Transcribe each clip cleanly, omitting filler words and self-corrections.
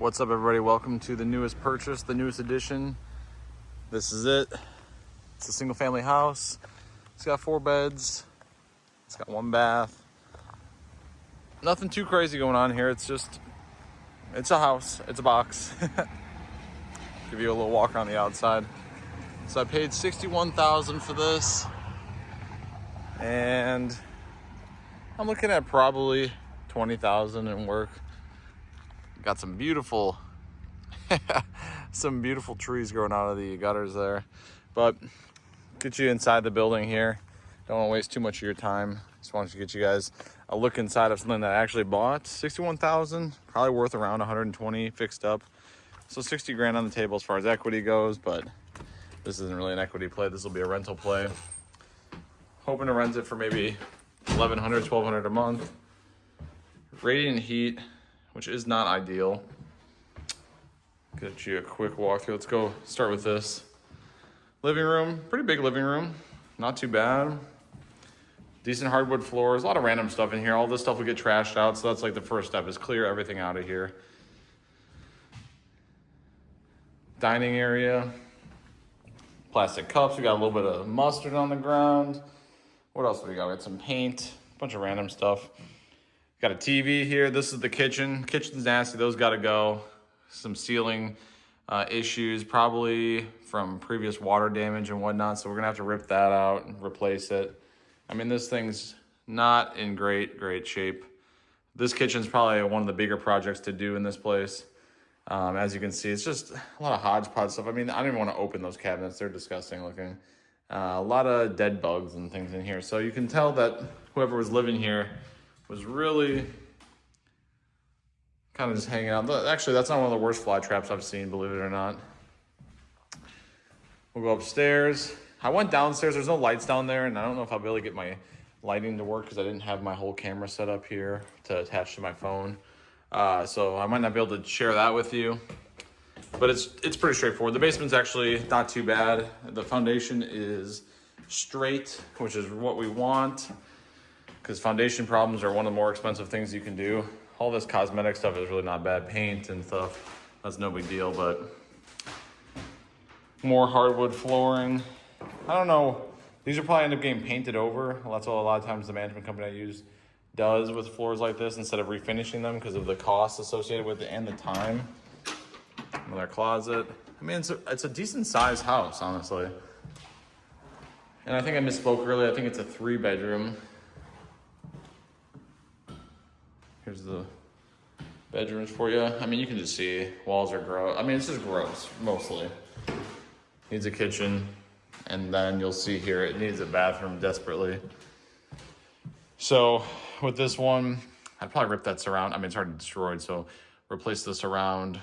What's up, everybody? Welcome to the newest purchase, the newest addition. This is it. It's a single family house. It's got 4 beds. It's got 1 bath. Nothing too crazy going on here. It's a house. It's a box. Give you a little walk around the outside. So I paid $61,000 for this. And I'm looking at probably $20,000 in work. Got some beautiful trees growing out of the gutters there. But get you inside the building here. Don't want to waste too much of your time. Just wanted to get you guys a look inside of something that I actually bought. $61,000, probably worth around $120 fixed up. So 60 grand on the table as far as equity goes, but this isn't really an equity play. This will be a rental play. Hoping to rent it for maybe $1,100, $1,200 a month. Radiant heat, which is not ideal. Get you a quick walkthrough. Let's go start with this. Living room, pretty big living room. Not too bad. Decent hardwood floors, a lot of random stuff in here. All this stuff will get trashed out, so that's like the first step, is clear everything out of here. Dining area. Plastic cups, we got a little bit of mustard on the ground. What else do we got? We got some paint, a bunch of random stuff. Got a TV here. This is the kitchen. Kitchen's nasty. Those got to go. Some ceiling issues, probably from previous water damage and whatnot. So we're going to have to rip that out and replace it. I mean, this thing's not in great shape. This kitchen's probably one of the bigger projects to do in this place. As you can see, it's just a lot of hodgepodge stuff. I mean, I don't even want to open those cabinets. They're disgusting looking. A lot of dead bugs and things in here. So you can tell that whoever was living here was really kind of just hanging out. Actually, that's not one of the worst fly traps I've seen, believe it or not. We'll go upstairs. I went downstairs. There's no lights down there, and I don't know if I'll be able to get my lighting to work because I didn't have my whole camera set up here to attach to my phone. So I might not be able to share that with you. But it's pretty straightforward. The basement's actually not too bad. The foundation is straight, which is what we want, because foundation problems are one of the more expensive things you can do. All this cosmetic stuff is really not bad. Paint and stuff, that's no big deal, but more hardwood flooring. I don't know. These will probably end up getting painted over. Well, that's what a lot of times the management company I use does with floors like this instead of refinishing them because of the cost associated with it and the time. Another closet. I mean, it's a decent sized house, honestly. And I think I misspoke earlier. I think it's a 3-bedroom. Here's the bedrooms for you. I mean, you can just see walls are gross. I mean, it's just gross, mostly. Needs a kitchen. And then you'll see here, it needs a bathroom desperately. So with this one, I'd probably rip that surround. I mean, it's already destroyed, so replace the surround.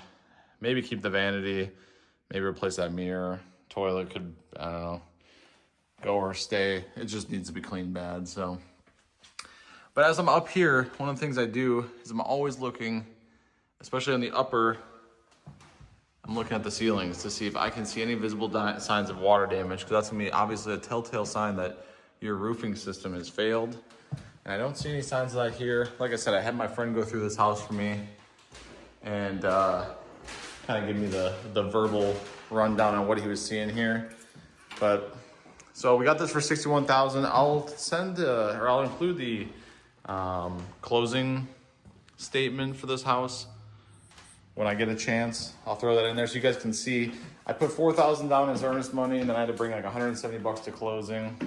Maybe keep the vanity. Maybe replace that mirror. Toilet could, I don't know, go or stay. It just needs to be cleaned bad, so. But as I'm up here, one of the things I do is I'm always looking, especially on the upper, I'm looking at the ceilings to see if I can see any visible signs of water damage, because that's gonna be obviously a telltale sign that your roofing system has failed. And I don't see any signs of that here. Like I said, I had my friend go through this house for me and kind of give me the verbal rundown on what he was seeing here. But so we got this for $61,000. I'll include the closing statement for this house when I get a chance. I'll throw that in there so you guys can see. I put $4,000 down as earnest money, and then I had to bring like $170 to closing.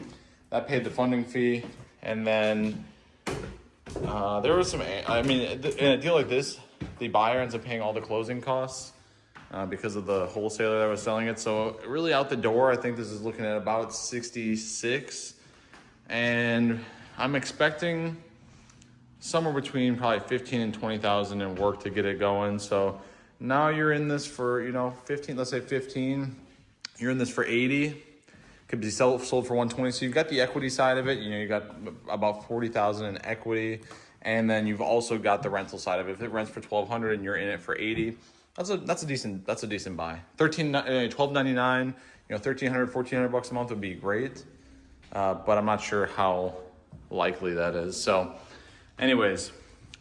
That paid the funding fee, and then there was some. I mean, in a deal like this, the buyer ends up paying all the closing costs because of the wholesaler that was selling it. So really, out the door, I think this is looking at about 66, and I'm expecting somewhere between probably 15 and 20,000 in work to get it going. So now you're in this for, 15, let's say 15, you're in this for 80, could be sold for 120. So you've got the equity side of it. You got about 40,000 in equity. And then you've also got the rental side of it. If it rents for 1,200 and you're in it for 80, that's a decent buy. $1,299, $1,300, $1,400 a month would be great. But I'm not sure how likely that is. So anyways,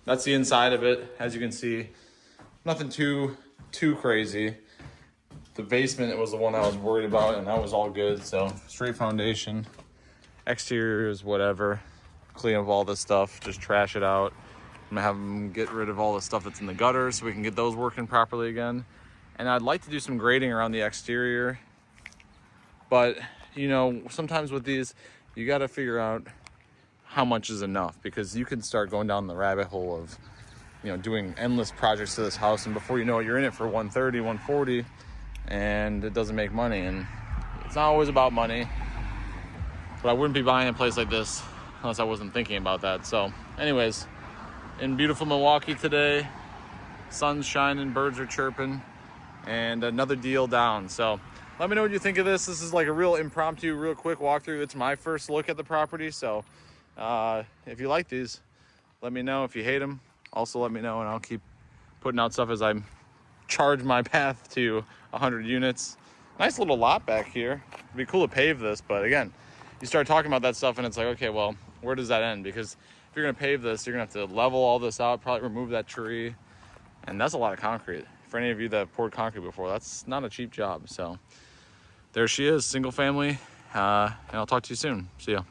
that's the inside of it. As you can see, nothing too crazy. The basement was the one I was worried about, and that was all good. So straight foundation, exteriors, whatever. Clean up all this stuff, just trash it out. I'm gonna have them get rid of all the stuff that's in the gutters so we can get those working properly again. And I'd like to do some grading around the exterior, but you know, sometimes with these, you got to figure out how much is enough, because you can start going down the rabbit hole of, you know, doing endless projects to this house, and before you know it, you're in it for 130, 140, and it doesn't make money. And it's not always about money, but I wouldn't be buying a place like this unless I wasn't thinking about that. So anyways, in beautiful Milwaukee today, sun's shining, birds are chirping, and another deal down. So let me know what you think of this. This is like a real impromptu, real quick walkthrough. It's my first look at the property. So if you like these, let me know. If you hate them, also let me know, and I'll keep putting out stuff as I charge my path to 100 units. Nice little lot back here. It'd be cool to pave this, but again, you start talking about that stuff and it's like, okay, well, where does that end? Because if you're gonna pave this, you're gonna have to level all this out, probably remove that tree, and that's a lot of concrete. For any of you that have poured concrete before, that's not a cheap job. So there she is, single family, and I'll talk to you soon. See ya.